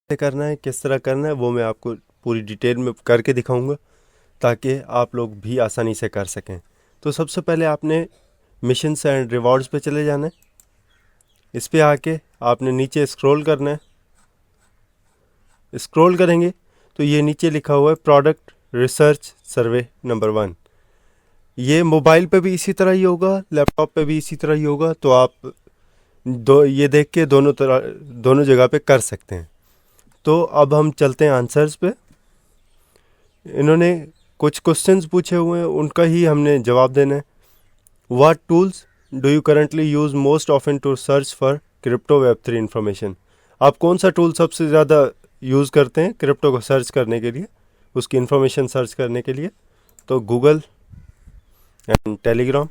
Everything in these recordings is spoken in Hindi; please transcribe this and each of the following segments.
कैसे करना है, किस तरह करना है, वो मैं आपको पूरी डिटेल में करके दिखाऊंगा ताकि आप लोग भी आसानी से कर सकें। तो सबसे पहले आपने मिशंस एंड रिवॉर्ड्स पे चले जाना है। इस पे आके आपने नीचे स्क्रॉल करना है। स्क्रॉल करेंगे तो ये नीचे लिखा हुआ है प्रोडक्ट रिसर्च सर्वे नंबर 1। ये मोबाइल पे भी इसी तरह ही होगा, लैपटॉप पे भी इसी तरह ही होगा। तो आप ये देख के दोनों जगह पे कर सकते हैं। तो अब हम चलते हैं आंसर्स पे। इन्होंने कुछ क्वेश्चंस पूछे हुए हैं, उनका ही हमने जवाब देना है। What tools do you currently use most often to search for crypto web 3 information. आप कौन सा टूल सबसे ज़्यादा यूज़ करते हैं क्रिप्टो को सर्च करने के लिए, उसकी इंफॉर्मेशन सर्च करने के लिए? तो गूगल एंड टेलीग्राम,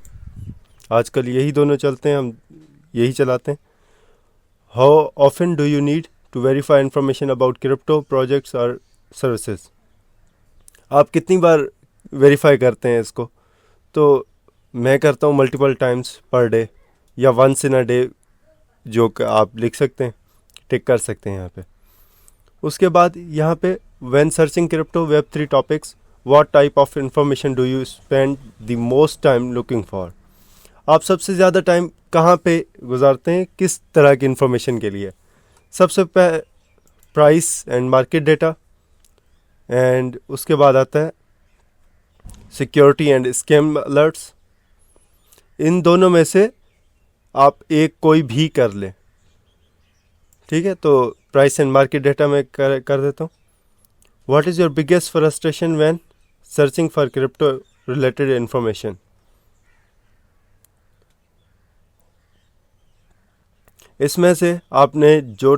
आजकल यही दोनों चलते हैं, हम यही चलाते हैं। How often do you need to verify information about crypto projects और सर्विसेज। आप कितनी बार वेरीफाई करते हैं इसको? तो मैं करता हूँ मल्टीपल टाइम्स पर डे या वंस इन अ डे, जो आप लिख सकते हैं, टिक कर सकते हैं यहाँ पे। उसके बाद यहाँ पे when searching crypto web 3 topics what type of information do you spend the most time looking for. आप सबसे ज़्यादा टाइम कहाँ पे गुजारते हैं, किस तरह की इंफॉर्मेशन के लिए? सबसे price and market data, and उसके बाद आता है सिक्योरिटी एंड स्कैम अलर्ट्स। इन दोनों में से आप एक कोई भी कर लें, ठीक है? तो प्राइस एंड मार्केट डेटा में कर देता हूँ। What is your biggest frustration when searching for crypto related information. इसमें से आपने जो,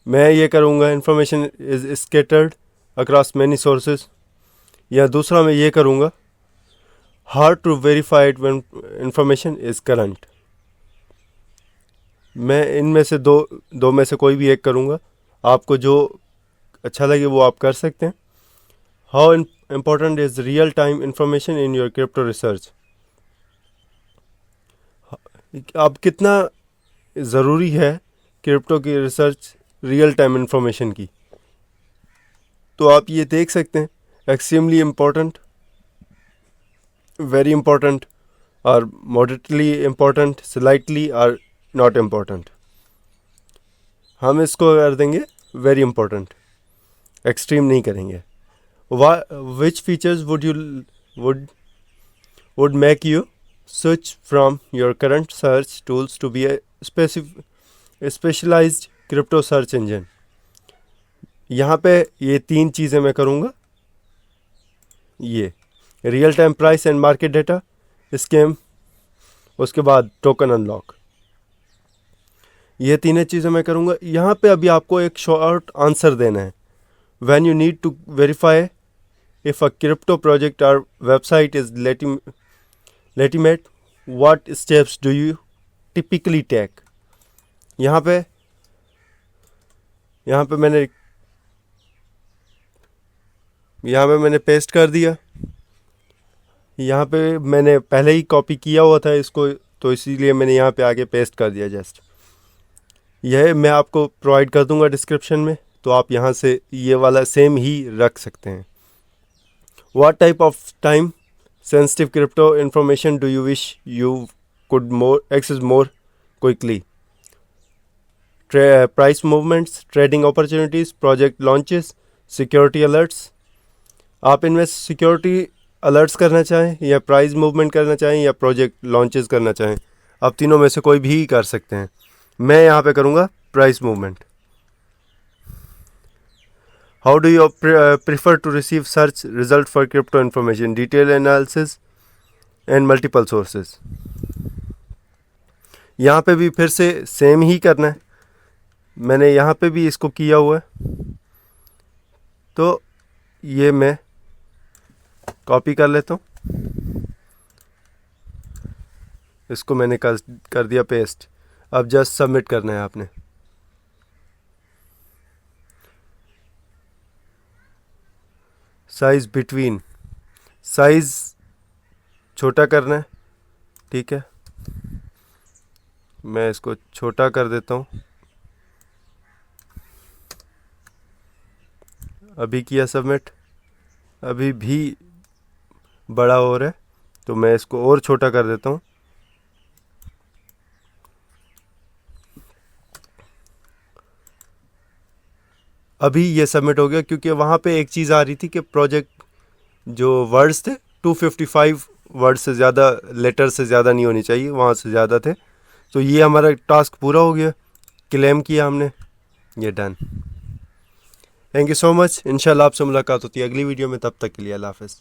मैं ये करूँगा information is scattered across many sources, या दूसरा मैं ये करूँगा hard to verified when information is current. मैं इनमें से दो में से कोई भी एक करूँगा, आपको जो अच्छा लगे वो आप कर सकते हैं। How important is real time information in your crypto research. अब कितना ज़रूरी है क्रिप्टो की रिसर्च रियल टाइम इंफॉर्मेशन की? तो आप ये देख सकते हैं, एक्सट्रीमली इम्पोर्टेंट, वेरी इम्पोर्टेंट, और मॉडरेटली इम्पोर्टेंट, स्लाइटली और नॉट इम्पोर्टेंट। हम इसको कर देंगे वेरी इम्पोर्टेंट, एक्सट्रीम नहीं करेंगे। Which features would make you switch from your current search tools to be a specialized crypto search engine। यहाँ पे ये 3 चीज़ें मैं करूँगा, ये real time price and market data, scam, उसके बाद टोकन अनलॉक, ये तीनों चीज़ें मैं करूँगा। यहाँ पे अभी आपको एक शॉर्ट आंसर देना है। When you need to verify if a crypto project और website is legitimate, what steps do you typically take। यहाँ पे मैंने पेस्ट कर दिया। यहाँ पे मैंने पहले ही कॉपी किया हुआ था इसको, तो इसीलिए मैंने यहाँ पे आके पेस्ट कर दिया जस्ट। यह मैं आपको प्रोवाइड कर दूंगा डिस्क्रिप्शन में, तो आप यहाँ से ये वाला सेम ही रख सकते हैं। What type of time sensitive crypto information do you wish you could access more quickly? Price movements, trading opportunities, project launches, security alerts। आप इनमें सिक्योरिटी अलर्ट्स करना चाहें, या प्राइस मूवमेंट करना चाहें, या प्रोजेक्ट लॉन्चेस करना चाहें, आप तीनों में से कोई भी कर सकते हैं। मैं यहाँ पे करूँगा price movement. How do you prefer to receive search result for crypto information, detailed analysis and multiple sources। यहाँ पे भी फिर से सेम ही करना है, मैंने यहाँ पे भी इसको किया हुआ है। तो ये मैं कॉपी कर लेता हूँ, इसको मैंने कर दिया पेस्ट। अब जस्ट सबमिट करना है आपने। साइज बिटवीन, साइज छोटा करना है, ठीक है? मैं इसको छोटा कर देता हूँ। अभी किया सबमिट, अभी भी बड़ा हो रहा है, तो मैं इसको और छोटा कर देता हूँ। अभी ये सबमिट हो गया, क्योंकि वहाँ पे एक चीज़ आ रही थी कि प्रोजेक्ट जो वर्ड्स थे 255 वर्ड से ज़्यादा, लेटर से ज़्यादा नहीं होनी चाहिए, वहाँ से ज़्यादा थे। तो ये हमारा टास्क पूरा हो गया, क्लेम किया हमने, ये done. Thank you so much. इंशाल्लाह आपसे मुलाकात होती है अगली वीडियो में, तब तक के लिए अल्लाह हाफ़िज़।